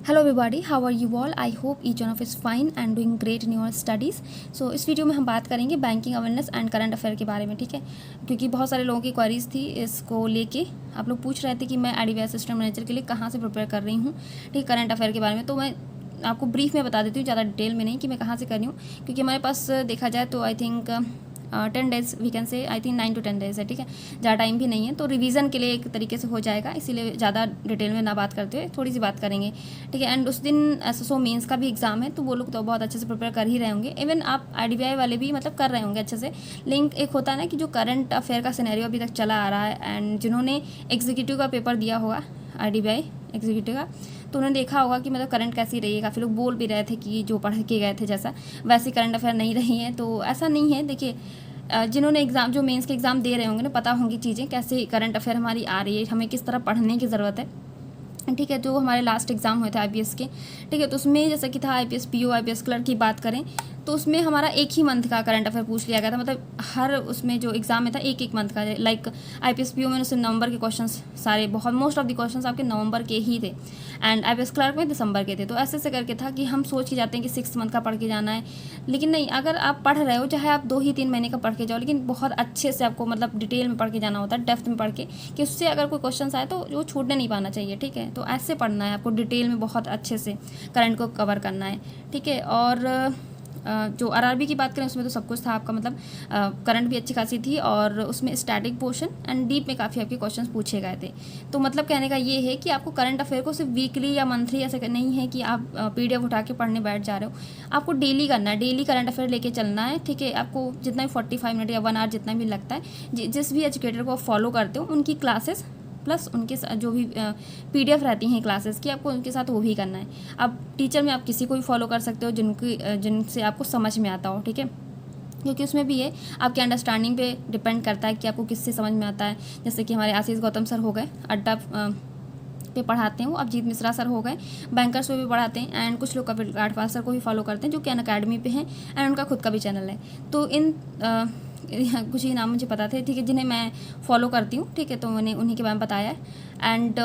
Hello everybody, how are you all? I hope each one of is fine and doing great in your studies. So इस video में हम बात करेंगे banking awareness and current affair के बारे में, ठीक है। क्योंकि बहुत सारे लोगों की क्वेरीज थी इसको लेके। आप लोग पूछ रहे थे कि मैं IDBI असिस्टेंट मैनेजर के लिए कहाँ से प्रिपेयर कर रही हूँ, ठीक है, करंट अफेयर के बारे में। तो मैं आपको ब्रीफ में बता देती हूँ, ज़्यादा डिटेल में नहीं कि मैं कहाँ से कर रही हूँ, क्योंकि हमारे पास देखा जाए तो I think 10 days we can say, I think 9 to 10 days है, ठीक है। ज़्यादा टाइम भी नहीं है, तो रिवीजन के लिए एक तरीके से हो जाएगा, इसीलिए ज़्यादा डिटेल में ना बात करते हुए थोड़ी सी बात करेंगे, ठीक है। एंड उस दिन SSO मेंस का भी एग्जाम है, तो वो लोग तो बहुत अच्छे से प्रिपेयर कर ही रहे होंगे। इवन आप IDBI वाले भी मतलब कर रहे होंगे अच्छे से। लिंक एक होता है ना कि जो करंट अफेयर का सिनेरियो अभी तक चला आ रहा है, एंड जिन्होंने एग्जीक्यूटिव का पेपर दिया होगा IDBI एग्जीक्यूटिव का, तो उन्होंने देखा होगा कि मतलब करंट कैसी रही है। काफ़ी लोग बोल भी रहे थे कि जो पढ़ के गए थे जैसा वैसी करंट अफेयर नहीं रही है, तो ऐसा नहीं है। देखिए, जिन्होंने एग्ज़ाम जो मेंस के एग्ज़ाम दे रहे होंगे ना, पता होंगी चीज़ें कैसे करंट अफेयर हमारी आ रही है, हमें किस तरह पढ़ने की ज़रूरत है, ठीक है। जो हमारे लास्ट एग्जाम हुए थे IPS के, ठीक है, तो उसमें जैसा कि था IPS PO IPS क्लर्क की बात करें तो उसमें हमारा एक ही मंथ का करंट अफेयर पूछ लिया गया था। मतलब हर उसमें जो एग्जाम में था एक एक मंथ का, लाइक IPS PO में उससे नवंबर के क्वेश्चंस सारे, बहुत मोस्ट ऑफ द क्वेश्चंस आपके नवंबर के ही थे, एंड IPS क्लर्क में दिसंबर के थे। तो ऐसे ऐसे करके था कि हम सोच के जाते हैं कि 6 मंथ का पढ़ के जाना है, लेकिन नहीं, अगर आप पढ़ रहे हो चाहे आप 2 ही 3 महीने का पढ़ के जाओ, लेकिन बहुत अच्छे से आपको मतलब डिटेल में पढ़ के जाना होता है, डेप्थ में पढ़ के, कि उससे अगर कोई क्वेश्चन आए तो वो छूटने नहीं पाना चाहिए, ठीक है। तो ऐसे पढ़ना है आपको, डिटेल में बहुत अच्छे से करंट को कवर करना है, ठीक है। और जो RRB की बात करें उसमें तो सब कुछ था आपका, मतलब करंट भी अच्छी खासी थी, और उसमें स्टैटिक पोर्शन एंड डीप में काफ़ी आपके क्वेश्चंस पूछे गए थे। तो मतलब कहने का ये है कि आपको करंट अफेयर को सिर्फ वीकली या मंथली ऐसा नहीं है कि आप PDF उठा के पढ़ने बैठ जा रहे हो, आपको डेली करना है, डेली करंट अफेयर लेके चलना है, ठीक है। आपको जितना भी 45 मिनट या 1 आवर जितना भी लगता है, जिस भी एजुकेटर को आप फॉलो करते हो उनकी क्लासेस प्लस उनके जो भी PDF रहती हैं क्लासेस की, आपको उनके साथ वो भी करना है। अब टीचर में आप किसी को भी फॉलो कर सकते हो जिनसे आपको समझ में आता हो, ठीक है, क्योंकि उसमें भी ये आपके अंडरस्टैंडिंग पे डिपेंड करता है कि आपको किससे समझ में आता है। जैसे कि हमारे आशीष गौतम सर हो गए, अड्डा पे पढ़ाते हैं वो, अभिजीत मिश्रा सर हो गए, बैंकर्स पे भी पढ़ाते हैं, एंड कुछ लोग कपिल काठपाल सर को भी फॉलो करते हैं जो कि अनअकैडमी पे हैं, एंड उनका खुद का भी चैनल है। तो इन कुछ ही नाम मुझे पता थे, ठीक है, जिन्हें मैं फॉलो करती हूँ, ठीक है। तो मैंने उन्हीं के बारे में बताया है, एंड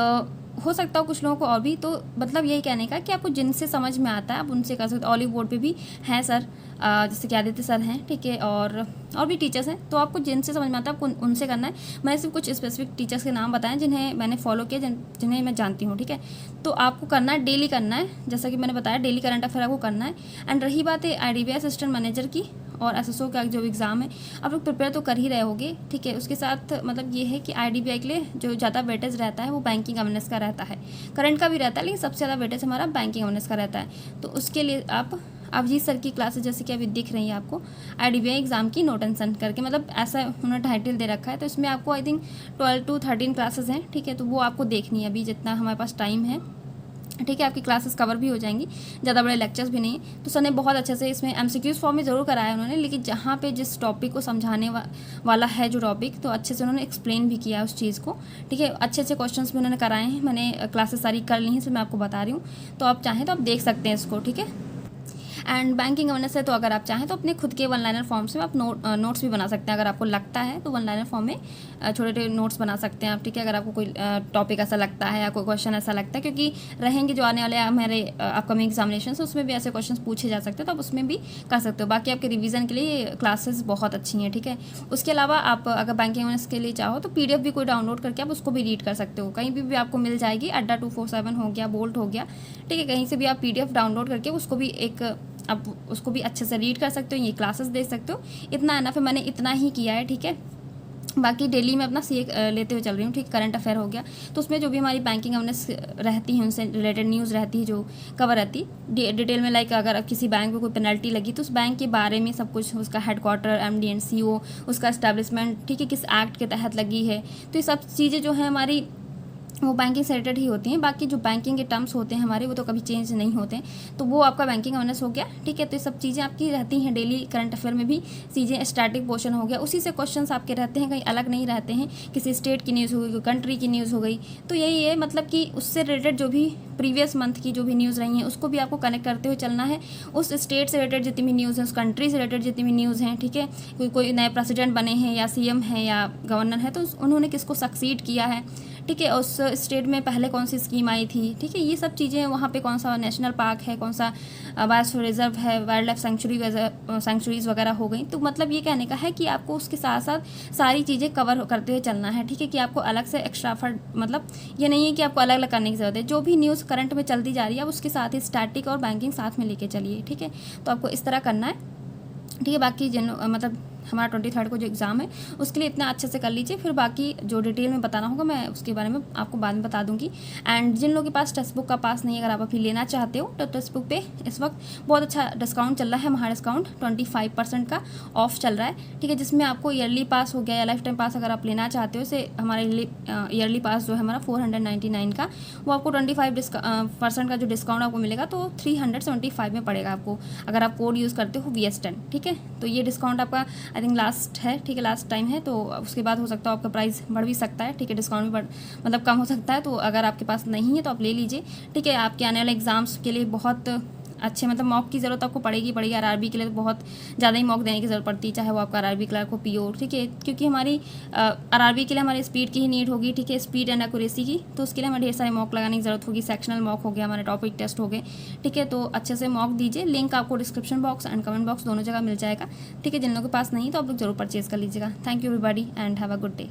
हो सकता हो कुछ लोगों को और भी। तो मतलब यही कहने का कि आपको जिनसे समझ में आता है आप उनसे कर सकते हो। ऑलिव बोर्ड पे भी हैं सर, जैसे कि आदित्य सर हैं, ठीक है, और भी टीचर्स हैं। तो आपको जिनसे समझ में आता है आपको उनसे करना है। मैंने सिर्फ कुछ स्पेसिफिक टीचर्स के नाम बताएं जिन्हें मैंने फॉलो किया, जिन्हें मैं जानती हूँ, ठीक है। तो आपको करना है, डेली करना है, जैसा कि मैंने बताया, डेली करंट अफेयर आपको करना है। एंड रही बात है IDBI असिस्टेंट मैनेजर की और SSO का जो एग्ज़ाम है, आप लोग प्रिपेयर तो कर ही रहे होगे, ठीक है। उसके साथ मतलब ये है कि IDBI के लिए जो ज़्यादा वेटेज रहता है वो बैंकिंग अवेयरनेस का रहता है, करंट का भी रहता है, लेकिन सबसे ज़्यादा वेटेज हमारा बैंकिंग अवेयरनेस का रहता है। तो उसके लिए आप अभिजीत सर की क्लासेस जैसे कि अभी दिख रही है आपको, IDBI एग्ज़ाम की नो टेंशन करके, मतलब ऐसा उन्होंने टाइटल दे रखा है। तो इसमें आपको आई थिंक 12 to 13 क्लासेस हैं, ठीक है। तो वो आपको देखनी है अभी जितना हमारे पास टाइम है, ठीक है। आपकी क्लासेस कवर भी हो जाएंगी, ज़्यादा बड़े लेक्चर्स भी नहीं है। तो सर ने बहुत अच्छे से इसमें MCQs फॉर्म में ज़रूर कराया उन्होंने, लेकिन जहाँ पे जिस टॉपिक को समझाने वाला है जो टॉपिक, तो अच्छे से उन्होंने एक्सप्लेन भी किया है उस चीज़ को, ठीक है। अच्छे अच्छे क्वेश्चंस भी उन्होंने कराए हैं, मैंने क्लासेस सारी कर ली हैं, इसलिए मैं आपको बता रही हूँ। तो आप चाहें तो आप देख सकते हैं इसको, ठीक है। एंड बैंकिंग अवेयरनेस है, तो अगर आप चाहें तो अपने खुद के 1 लाइनर फॉर्म से आप नोट्स भी बना सकते हैं। अगर आपको लगता है तो 1 लाइनर फॉर्म में छोटे छोटे नोट्स बना सकते हैं आप, ठीक है। अगर आपको कोई टॉपिक ऐसा लगता है या कोई क्वेश्चन ऐसा लगता है, क्योंकि रहेंगे जो आने वाले हमारे अपकमिंग एग्जामिनेशन, उसमें भी ऐसे क्वेश्चन पूछे जा सकते हैं, तो आप उसमें भी कर सकते हो। बाकी आपके रिवीजन के लिए क्लासेस बहुत अच्छी हैं, ठीक है। उसके अलावा आप अगर बैंकिंग अवेयरनेस के लिए चाहो तो PDF भी कोई डाउनलोड करके आप उसको भी रीड कर सकते हो, कहीं भी आपको मिल जाएगी। अड्डा 247 हो गया, बोल्ट हो गया, ठीक है, कहीं से भी आप PDF डाउनलोड करके उसको भी आप उसको भी अच्छे से रीड कर सकते हो, ये क्लासेस दे सकते हो। इतना एनफ है, मैंने इतना ही किया है, ठीक है। बाकी डेली में अपना CA लेते हुए चल रही हूँ, ठीक। करंट अफेयर हो गया, तो उसमें जो भी हमारी बैंकिंग अवेयरनेस रहती है उनसे रिलेटेड न्यूज़ रहती है जो कवर रहती है डिटेल में, लाइक अगर किसी बैंक में कोई पेनल्टी लगी तो उस बैंक के बारे में सब कुछ, उसका हेडक्वार्टर, MD एंड CO, उसका एस्टेब्लिशमेंट, ठीक है, किस एक्ट के तहत लगी है। तो ये सब चीज़ें जो है हमारी वो बैंकिंग से रिलेटेड ही होती हैं। बाकी जो बैंकिंग के टर्म्स होते हैं हमारे, वो तो कभी चेंज नहीं होते हैं। तो वो आपका बैंकिंग अवेयरनेस हो गया, ठीक है। तो ये सब चीज़ें आपकी रहती हैं डेली करंट अफेयर में भी। चीज़ें स्टैटिक पोर्शन हो गया, उसी से क्वेश्चंस आपके रहते हैं, कहीं अलग नहीं रहते हैं। किसी स्टेट की न्यूज़ हो गई, कोई कंट्री की न्यूज़ हो गई, तो यही है मतलब कि उससे रिलेटेड जो भी प्रीवियस मंथ की जो भी न्यूज़ रही हैं उसको भी आपको कनेक्ट करते हुए चलना है। उस स्टेट से रिलेटेड जितनी भी न्यूज़ है, उस कंट्री से रिलेटेड जितनी भी न्यूज़ हैं, ठीक है। कोई नए प्रेसिडेंट बने हैं या CM है या गवर्नर है, तो उन्होंने किसको सक्सीड किया है, ठीक है, उस स्टेट में पहले कौन सी स्कीम आई थी, ठीक है, ये सब चीज़ें, वहाँ पे कौन सा नेशनल पार्क है, कौन सा बायोस्फीयर रिजर्व है, वाइल्ड लाइफ सेंचुरीज वगैरह हो गई। तो मतलब ये कहने का है कि आपको उसके साथ साथ सारी चीज़ें कवर करते हुए चलना है, ठीक है, कि आपको अलग से एक्स्ट्रा फंड, मतलब ये नहीं है कि आपको अलग अलग करने की ज़रूरत है। जो भी न्यूज़ करंट में चलती जा रही है, आप उसके साथ ही स्टैटिक और बैंकिंग साथ में लेके चलिए, ठीक है। तो आपको इस तरह करना है, ठीक है। बाकी मतलब हमारा 23 को जो एग्ज़ाम है उसके लिए इतना अच्छे से कर लीजिए, फिर बाकी जो डिटेल में बताना होगा मैं उसके बारे में आपको बाद में बता दूंगी। एंड जिन लोगों के पास टेक्स्ट बुक का पास नहीं है, अगर आप अभी लेना चाहते हो तो टेक्स्ट बुक पे इस वक्त बहुत अच्छा डिस्काउंट चल रहा है, महा डिस्काउंट 25% का ऑफ चल रहा है, ठीक है, जिसमें आपको ईयरली पास हो गया या लाइफ टाइम पास अगर आप लेना चाहते हो, इसे हमारे ईयरली पास जो है हमारा 499 का, वो आपको 25% का जो डिस्काउंट आपको मिलेगा, तो 375 में पड़ेगा आपको अगर आप कोड यूज़ करते हो VS10, ठीक है। तो ये डिस्काउंट आपका आई थिंक लास्ट है, ठीक है, लास्ट टाइम है, तो उसके बाद हो सकता है आपका प्राइस बढ़ भी सकता है, ठीक है, डिस्काउंट भी मतलब कम हो सकता है। तो अगर आपके पास नहीं है तो आप ले लीजिए, ठीक है। आपके आने वाले एग्जाम्स के लिए बहुत अच्छे मतलब मॉक की ज़रूरत आपको पड़ेगी RRB के लिए तो बहुत ज़्यादा ही मॉक देने की ज़रूरत पड़ती है, चाहे वो आपका RRB क्लर्क हो, PO, ठीक है, क्योंकि हमारी RRB के लिए हमारी स्पीड की ही नीड होगी, ठीक है, स्पीड एंड एक्यूरेसी की, तो उसके लिए हमें ढेर सारे मॉक लगाने की ज़रूरत होगी, सेक्शनल मॉक हो गया, हमारे टॉपिक टेस्ट हो गए, ठीक है। तो अच्छे से मॉक दीजिए, लिंक आपको description box and comment box दोनों जगह मिल जाएगा, ठीक है। जिन लोगों के पास नहीं तो आप लोग जरूर परचेज़ कर लीजिएगा। Thank you everybody and have a good day.